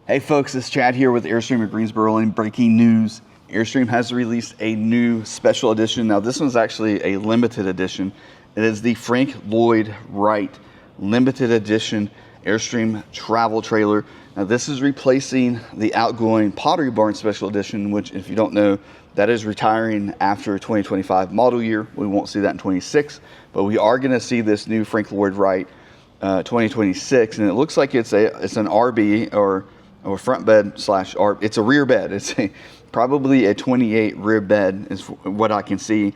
Hey folks, it's Chad here with Airstream at Greensboro, and breaking news. Airstream has released a new special edition. Now this one's actually a limited edition. It is the Frank Lloyd Wright limited edition Airstream travel trailer. Now this is replacing the outgoing Pottery Barn special edition, which if you don't know, that is retiring after 2025 model year. We won't see that in 26, but we are gonna see this new Frank Lloyd Wright 2026, and it looks like it's an RB or front bed slash RB. It's a rear bed. It's probably a 28 rear bed is what I can see,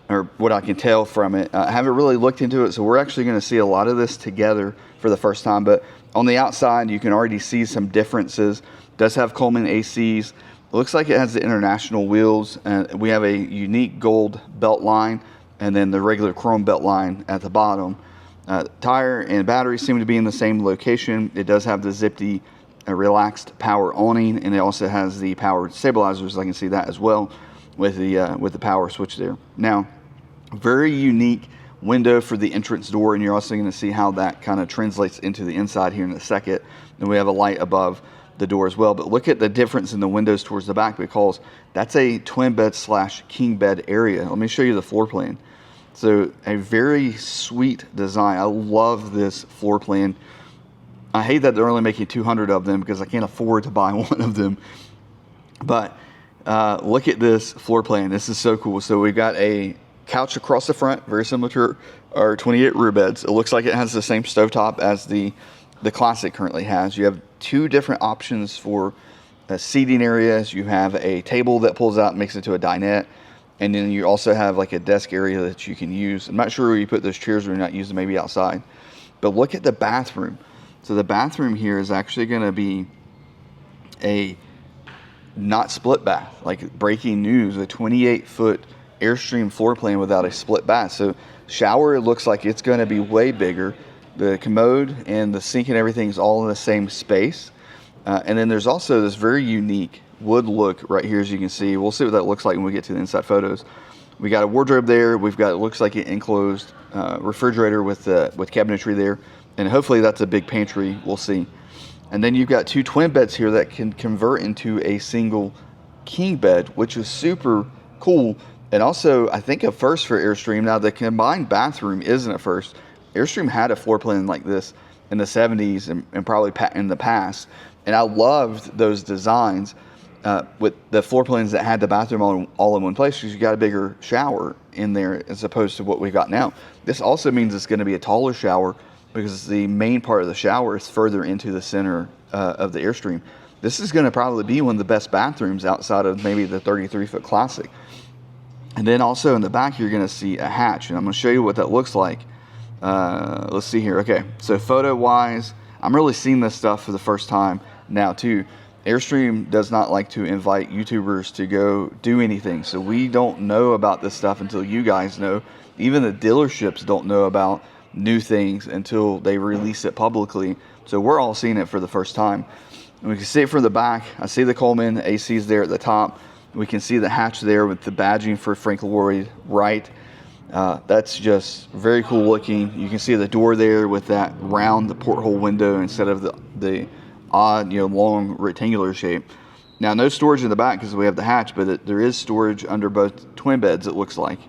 or what I can tell from it. I haven't really looked into it, so we're actually going to see a lot of this together for the first time. But on the outside, you can already see some differences. It does have Coleman ACs. It looks like it has the international wheels, and we have a unique gold belt line, and then the regular chrome belt line at the bottom. Tire and battery seem to be in the same location. It does have the zippy relaxed power awning, and it also has the power stabilizers. I can see that as well with the power switch there. Now, very unique window for the entrance door, and you're also going to see how that kind of translates into the inside here in a second. And we have a light above the door as well. But look at the difference in the windows towards the back, because that's a twin bed slash king bed area. Let me show you the floor plan. So a very sweet design. I love this floor plan. I hate that they're only making 200 of them because I can't afford to buy one of them. But look at this floor plan. This is so cool. So we've got a couch across the front, very similar to our 28 rear beds. It looks like it has the same stovetop as the Classic currently has. You have two different options for seating areas. You have a table that pulls out and makes it to a dinette. And then you also have like a desk area that you can use. I'm not sure where you put those chairs when you're not using, maybe outside. But look at the bathroom. So the bathroom here is actually going to be a not split bath, like breaking news, a 28-foot Airstream floor plan without a split bath. So shower, it looks like it's going to be way bigger. The commode and the sink and everything is all in the same space. And then there's also this very unique wood look right here, as you can see. We'll see what that looks like when we get to the inside photos. We got a wardrobe there. We've got, it looks like an enclosed refrigerator with cabinetry there. And hopefully that's a big pantry, we'll see. And then you've got two twin beds here that can convert into a single king bed, which is super cool. And also, I think a first for Airstream. Now, the combined bathroom isn't a first. Airstream had a floor plan like this in the 70s and probably in the past. And I loved those designs with the floor plans that had the bathroom all in one place, because you got a bigger shower in there as opposed to what we've got now. This also means it's going to be a taller shower, because the main part of the shower is further into the center of the Airstream. This is going to probably be one of the best bathrooms outside of maybe the 33-foot Classic. And then also in the back, you're going to see a hatch, and I'm going to show you what that looks like. Let's see here. Okay, so photo-wise, I'm really seeing this stuff for the first time now too. Airstream does not like to invite YouTubers to go do anything, so we don't know about this stuff until you guys know. Even the dealerships don't know about new things until they release it publicly. So we're all seeing it for the first time. And we can see it from the back. I see the Coleman ACs there at the top. We can see the hatch there with the badging for Frank Lloyd Wright. That's just very cool looking. You can see the door there with that round, the porthole window instead of the odd, long rectangular shape. Now, no storage in the back because we have the hatch, but there is storage under both twin beds, it looks like.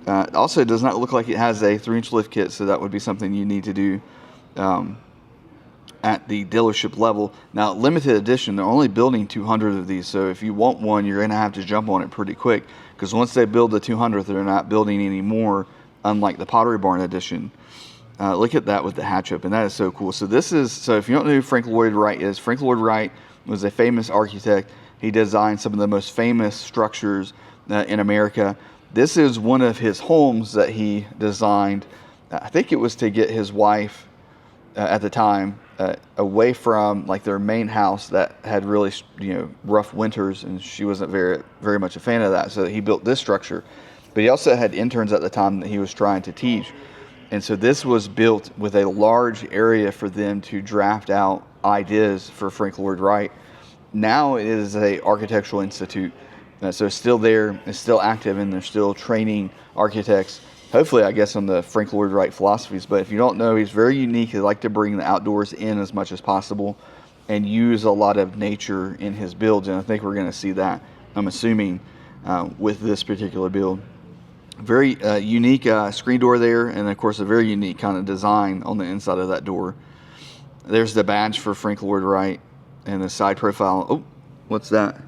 Also, it does not look like it has a 3-inch lift kit, so that would be something you need to do at the dealership level. Now, limited edition, they're only building 200 of these, so if you want one, you're going to have to jump on it pretty quick, because once they build the 200th, they're not building any more, unlike the Pottery Barn edition. Look at that with the hatch open. That is so cool. So if you don't know who Frank Lloyd Wright is, Frank Lloyd Wright was a famous architect. He designed some of the most famous structures in America. This is one of his homes that he designed. I think it was to get his wife at the time away from like their main house that had really rough winters, and she wasn't very much a fan of that. So he built this structure. But he also had interns at the time that he was trying to teach. And so this was built with a large area for them to draft out ideas for Frank Lloyd Wright. Now it is an architectural institute. So it's still there, it's still active, and they're still training architects, hopefully, I guess, on the Frank Lloyd Wright philosophies. But if you don't know, he's very unique. He likes to bring the outdoors in as much as possible. and use a lot of nature in his builds, and I think we're going to see that, I'm assuming, with this particular build. Very unique screen door there, and of course a very unique kind of design on the inside of that door. There's the badge for Frank Lloyd Wright and the side profile. Oh, what's that?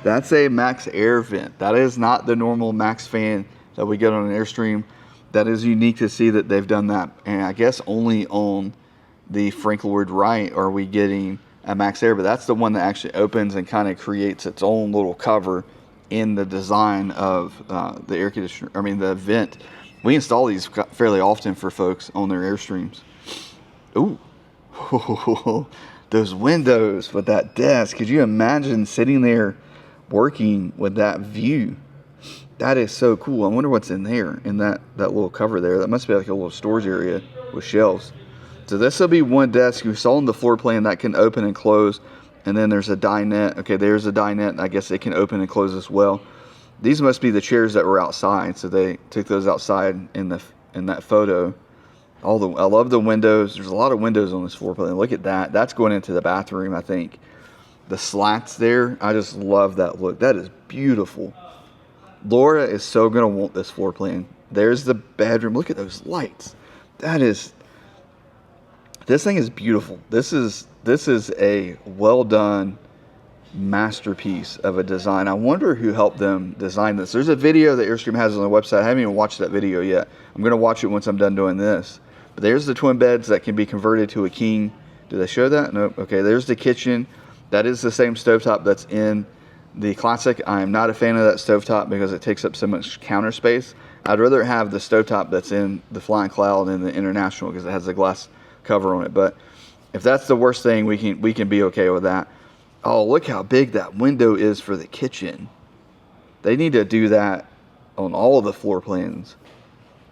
That's a Max Air vent. That is not the normal Max fan that we get on an Airstream. That is unique to see that they've done that, and I guess only on the Frank Lloyd Wright are we getting a Max Air, but that's the one that actually opens and kind of creates its own little cover in the design of the air conditioner, I mean the vent. We install these fairly often for folks on their Airstreams. Ooh, those windows with that desk. Could you imagine sitting there working with that view? That is so cool. I wonder what's in there, in that little cover there. That must be like a little storage area with shelves. So this will be one desk. You saw in the floor plan that can open and close. And then there's a dinette. Okay, there's a dinette. I guess it can open and close as well. These must be the chairs that were outside. So they took those outside in that photo. I love the windows. There's a lot of windows on this floor plan. Look at that. That's going into the bathroom, I think. The slats there, I just love that look. That is beautiful. Laura is so going to want this floor plan. There's the bedroom. Look at those lights. This thing is beautiful. This is a well done masterpiece of a design. I wonder who helped them design this. There's a video that Airstream has on their website. I haven't even watched that video yet. I'm going to watch it once I'm done doing this. But there's the twin beds that can be converted to a king. Did I show that? Nope. Okay, there's the kitchen. That is the same stovetop that's in the Classic. I am not a fan of that stovetop because it takes up so much counter space. I'd rather have the stovetop that's in the Flying Cloud and the International because it has a glass cover on it. But if that's the worst thing, we can be okay with that. Oh, look how big that window is for the kitchen. They need to do that on all of the floor plans.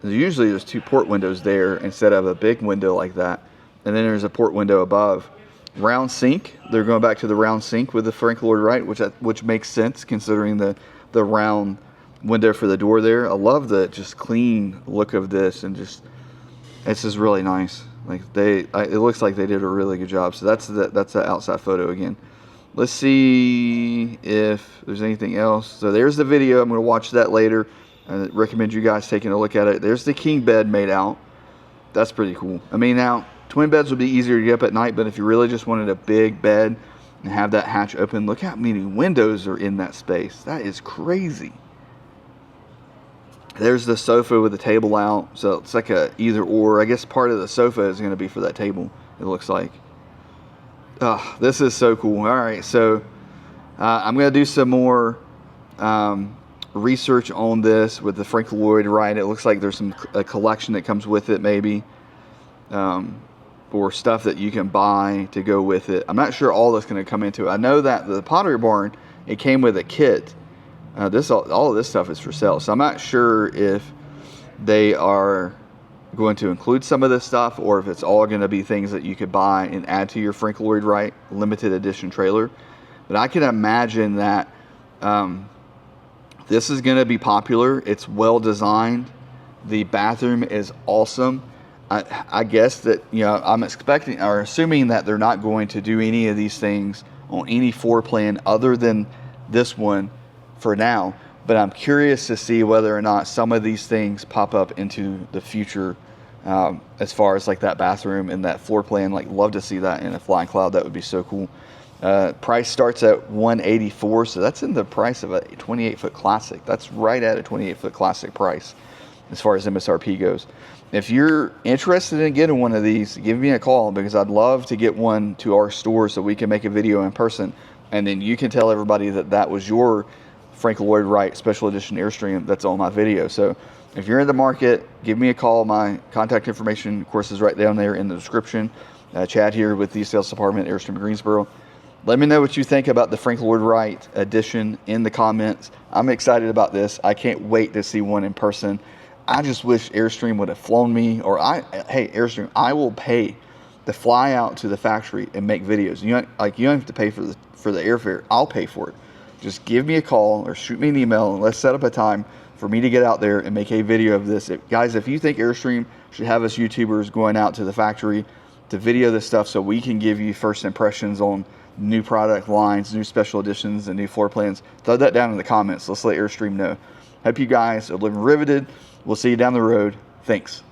Usually there's 2 port windows there instead of a big window like that. And then there's a port window above. Round sink. They're going back to the round sink with the Frank Lloyd Wright, which makes sense considering the round window for the door there. I love the just clean look of this, and it's just really nice. Like it looks like they did a really good job. So that's the outside photo again. Let's see if there's anything else. So there's the video. I'm going to watch that later. I recommend you guys taking a look at it. There's the king bed made out. That's pretty cool. I mean, now twin beds would be easier to get up at night, but if you really just wanted a big bed and have that hatch open, look how many windows are in that space. That is crazy. There's the sofa with the table out. So it's like a either or. I guess part of the sofa is going to be for that table, it looks like. This is so cool. All right, so I'm going to do some more research on this with the Frank Lloyd Wright. It looks like there's a collection that comes with it, maybe, or stuff that you can buy to go with it. I'm not sure all that's going to come into it. I know that the Pottery Barn, it came with a kit. All of this stuff is for sale, so I'm not sure if they are going to include some of this stuff or if it's all going to be things that you could buy and add to your Frank Lloyd Wright limited edition trailer. But I can imagine that this is going to be popular. It's well designed. The bathroom is awesome. I guess that, I'm expecting or assuming that they're not going to do any of these things on any floor plan other than this one for now. But I'm curious to see whether or not some of these things pop up into the future, as far as like that bathroom and that floor plan. Like, love to see that in a Flying Cloud. That would be so cool. Price starts at $184, so that's in the price of a 28-foot Classic. That's right at a 28-foot Classic price as far as MSRP goes. If you're interested in getting one of these, give me a call, because I'd love to get one to our store so we can make a video in person, and then you can tell everybody that was your Frank Lloyd Wright Special Edition Airstream that's on my video. So if you're in the market, give me a call. My contact information, of course, is right down there in the description. Chad here with the sales department, Airstream Greensboro. Let me know what you think about the Frank Lloyd Wright edition in the comments. I'm excited about this. I can't wait to see one in person. I just wish Airstream would have flown me, hey, Airstream, I will pay to fly out to the factory and make videos. You don't have to pay for the airfare. I'll pay for it. Just give me a call or shoot me an email, and let's set up a time for me to get out there and make a video of this. Guys, if you think Airstream should have us YouTubers going out to the factory to video this stuff so we can give you first impressions on new product lines, new special editions, and new floor plans, throw that down in the comments. Let's let Airstream know. Hope you guys are living riveted. We'll see you down the road. Thanks.